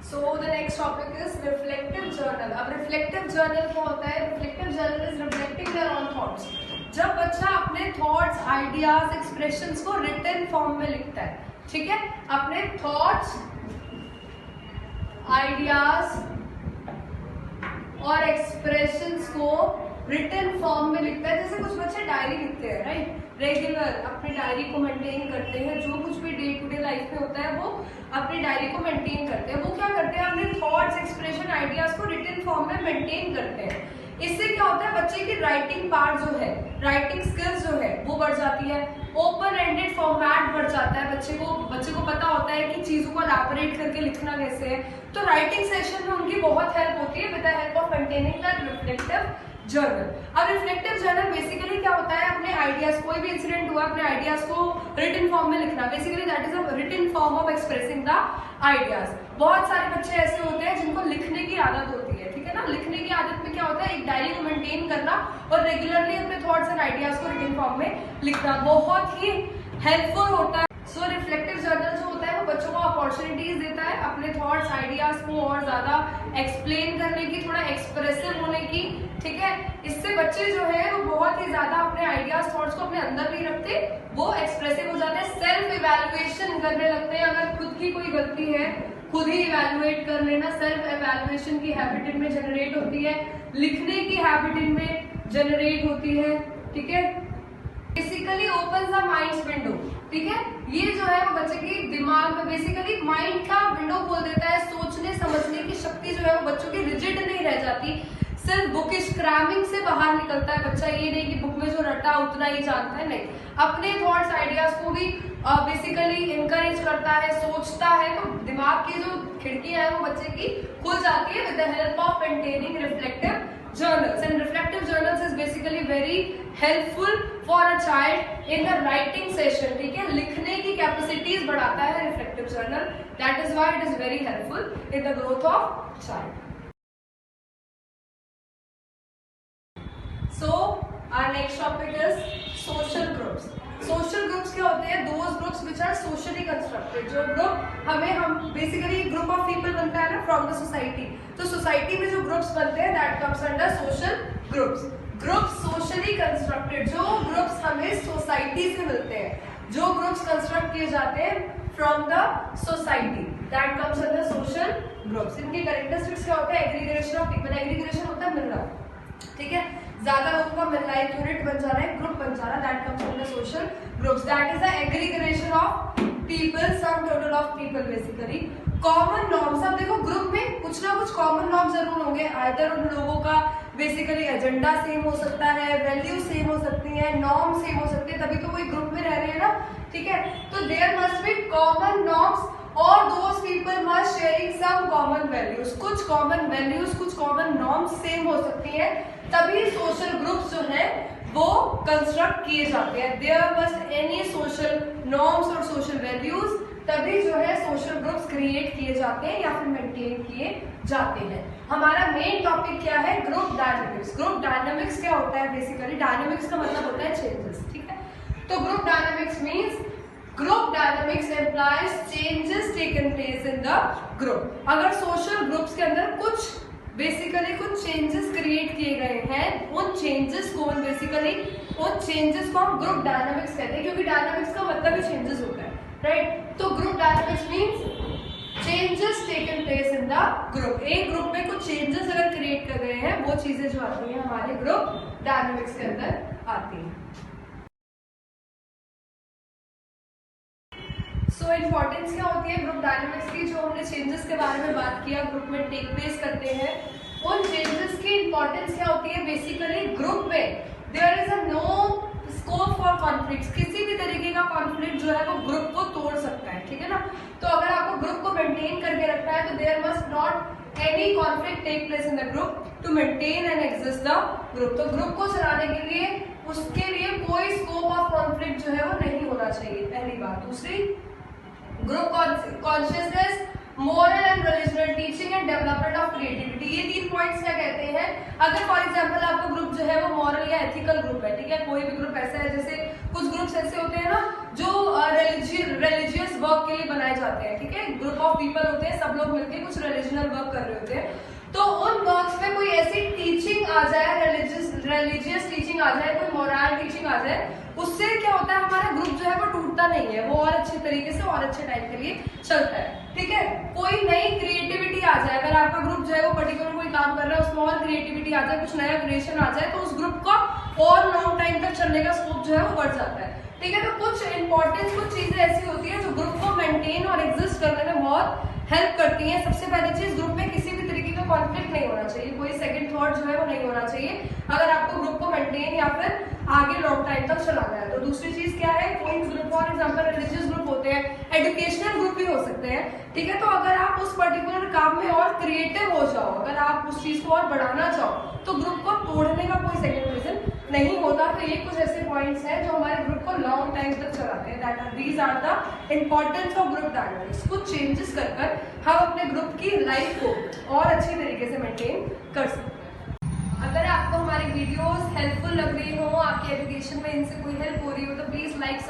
So the next topic is reflective journal. अब reflective journal क्या होता है? Reflective journal is reflecting their own thoughts. जब बच्चा अपने thoughts, ideas, expressions को written form में लिखता है, ठीक है? अपने thoughts, ideas और expressions को written form में लिखता है. जैसे कुछ बच्चे डायरी लिखते हैं, राइट? रेगुलर अपनी डायरी को मेंटेन करते हैं, जो कुछ भी डे टू डे लाइफ में होता है वो अपनी डायरी को मेंटेन करते हैं. वो क्या करते हैं? अपने थॉट्स, एक्सप्रेशन, आइडियाज को रिटन फॉर्म में मेंटेन करते हैं. इससे क्या होता है? बच्चे की राइटिंग पार्ट जो है, राइटिंग स्किल्स जो है वो बढ़ जाती है. ओपन एंडेड फॉर्मेट बढ़ जाता है. बच्चे को पता होता है कि चीजों को एलैबोरेट करके लिखना कैसे है. तो राइटिंग सेशन में उनकी बहुत हेल्प होती है with the help of maintaining the reflective journal. अब रिफ्लेक्टिव जर्नल बेसिकली क्या होता है? अपने आइडियाज, कोई भी इंसिडेंट हुआ, अपने आइडियाज को रिटन फॉर्म में लिखना. Basically that is a written form of expressing the ideas. बहुत सारे बच्चे ऐसे होते हैं जिनको लिखने की आदत होती है, ठीक है ना? लिखने की आदत में क्या होता है? एक डायरी को मेंटेन करना और रेगुलरली अपने थॉट्स एंड आइडियाज को रिटन फॉर्म में लिखना बहुत ही हेल्पफुल होता है. सो रिफ्लेक्टिव जर्नल जो होता है वो बच्चों को अपॉर्चुनिटीज देता है अपने थॉट्स, आइडियाज को और ज्यादा एक्सप्लेन करने की, थोड़ा एक्सप्रेसिव होने की, ठीक है? इससे बच्चे जो है वो बहुत ही ज्यादा अपने आइडियाज, थॉट्स को अपने अंदर नहीं रखते, वो एक्सप्रेसिव हो जाते हैं. सेल्फ इवैल्यूएशन करने लगते हैं. अगर खुद की कोई गलती है, खुद ही इवैल्यूएट कर लेना. सेल्फ इवैल्यूएशन की हैबिट इनमें जनरेट होती है. लिखने की हैबिट इनमें जनरेट होती है, ठीक है? Basically open the minds window, ठीक है? ये जो है वो बच्चे की दिमाग में बेसिकली माइंड का विंडो खोल देता है. सोचने समझने की शक्ति जो है वो बच्चों की रिजिड नहीं रह जाती. सिर्फ बुकिश क्रैमिंग से बाहर निकलता है बच्चा. ये नहीं कि बुक में जो रटा उतना ही जानता है, नहीं. अपने थॉट्स, आइडियाज को भी बेसिकली इनकरेज करता है, सोचता है. तो दिमाग की जो खिड़कियां है वो बच्चे की खुल जाती है with the help of maintaining reflective journals. And reflective journals is basically very helpful for a child in the writing session, ठीक है? लिखने की कैपेसिटीज बढ़ाता है reflective journal. That is why it is very helpful in the growth of child. So our next topic is social groups. Social groups क्या होते हैं? Those groups which are socially constructed. जो ग्रुप हम basically group of people बनता है ना from the society. तो society में जो ग्रुप्स बनते हैं that comes under social groups. Groups socially constructed, जो ग्रुप्स हमें सोसाइटी से मिलते हैं, जो ग्रुप्स कंस्ट्रक्ट किए जाते हैं from the society, that comes under social groups. इनके कैरेक्टरिस्टिक्स क्या होते हैं? Aggregation of people. एग्रीगेशन होता है मिलना, ठीक है? ज्यादा लोगों का मिलना, एक यूनिट बन जा रहा है, ग्रुप बन जा रहा है. That comes under social groups. That is the aggregation of people, sum total of people basically. Common norms. अब देखो ग्रुप में कुछ ना कुछ कॉमन नॉर्म जरूर होंगे. आइदर उन लोगों का बेसिकली एजेंडा सेम हो सकता है, वैल्यू सेम हो सकती है, नॉर्म सेम हो सकते हैं, तभी तो कोई ग्रुप में रह रहे हैं ना, ठीक है? तो there must be common norms और those people must sharing some common values. कुछ कॉमन वैल्यूज, कुछ कॉमन नॉर्म्स सेम हो सकती है, तभी सोशल ग्रुप्स जो है वो कंस्ट्रक्ट किए जाते हैं. There must any social norms और सोशल वैल्यूज, तभी जो है सोशल ग्रुप्स क्रिएट किए जाते हैं या फिर मेंटेन किए जाते हैं. हमारा मेन टॉपिक क्या है? Group dynamics. ग्रुप डायनामिक्स क्या होता है? बेसिकली डायनामिक्स का मतलब होता है चेंजेस, ठीक है? तो group dynamics means group dynamics employees changes taken place in the group. अगर सोशल ग्रुप्स के अंदर कुछ बेसिकली कुछ चेंजेस क्रिएट किए गए हैं, उन चेंजेस को बेसिकली उन चेंजेस को हम ग्रुप डायनामिक्स कहते हैं, क्योंकि डायनामिक्स का मतलब ही चेंजेस होता है, राइट? तो group dynamics means changes taken place in the group. एक ग्रुप में कुछ चेंजेस अगर क्रिएट कर गए हैं, वो चीजें जो आती हैं हमारे ग्रुप डायनामिक्स के अंदर आती हैं. सो इम्पोर्टेंस क्या होती है ग्रुप डायनामिक्स की? जो हमने चेंजेस के बारे में बात किया ग्रुप में टेक प्लेस करते हैं, उन चेंजेस की इम्पोर्टेंस क्या होती है? बेसिकली ग्रुप में there is a no scope for conflict. किसी भी तरीके का कॉन्फ्लिक्ट जो है वो ग्रुप को तोड़ सकता है, ठीक है ना? तो अगर आपको ग्रुप को मेंटेन करके रखना है तो there must not any conflict take place in the group to maintain and exist the group. तो ग्रुप को चलाने के लिए उसके लिए कोई स्कोप ऑफ कॉन्फ्लिक्ट जो है वो नहीं होना चाहिए, पहली बात. दूसरी, group consciousness, moral and religional teaching and development of creativity. ये 3 पॉइंट्स क्या कहते हैं? अगर फॉर एग्जांपल आपका ग्रुप जो है वो मॉरल या एथिकल ग्रुप है, ठीक है? कोई भी ग्रुप ऐसा है, जैसे कुछ ग्रुप्स ऐसे होते हैं ना जो रिलीजियस वर्क के लिए बनाए जाते हैं, ठीक है। ग्रुप ऑफ पीपल होते हैं, सब लोग मिलकर कुछ रिलीजनल वर्क कर रहे होते हैं, तो उन वर्क्स में कोई ऐसी टीचिंग आ जाए, रिलीजियस टीचिंग आ जाए, कोई मोरल टीचिंग आ जाए, उससे क्या होता है हमारा ग्रुप जो है वो टूटता नहीं है, वो और अच्छे तरीके से और अच्छे टाइम के लिए चलता है, ठीक है। कोई नई क्रिएटिविटी आ जाए, अगर आपका ग्रुप जो है वो पर्टिकुलर कोई काम कर रहा है, उसमें और क्रिएटिविटी आ जाए, कुछ नया क्रिएशन आ जाए, तो उस ग्रुप का और लॉन्ग टाइम तक चलने का स्कोप जो है वो बढ़ जाता है, ठीक है। तो कुछ इंपॉर्टेंट कुछ चीजें ऐसी होती है जो ग्रुप को मेंटेन और एग्जिस्ट करने में बहुत हेल्प करती है। सबसे पहली चीज, ग्रुप में किसी भी तरीके का कॉन्फ्लिक्ट नहीं होना चाहिए, कोई सेकंड थॉट जो है वो नहीं होना चाहिए अगर आपको ग्रुप को मेंटेन या फिर आगे लॉन्ग टाइम तक चलाना है। तो दूसरी चीज क्या है, कोई group for example religious group होते हैं, एजुकेशनल ग्रुप भी हो सकते हैं, ठीक है। तो अगर आप उस पर्टिकुलर काम में और क्रिएटिव हो जाओ, अगर आप उस चीज को और बढ़ाना चाहो, तो ग्रुप को तोड़ने का कोई सेकंड रीजन नहीं होता। तो ये कुछ ऐसे पॉइंट्स हैं जो हमारे ग्रुप को लॉन्ग टाइम तक चलाते हैं। That these are the importance of group dynamics. कुछ चेंजेस कर हम अपने ग्रुप की लाइफ को और अच्छी तरीके से मेंटेन कर सकते हैं। अगर आपको हमारी वीडियोस हेल्पफुल लग रही हो, आपके एजुकेशन में इनसे कोई हेल्प हो रही हो, तो प्लीज लाइक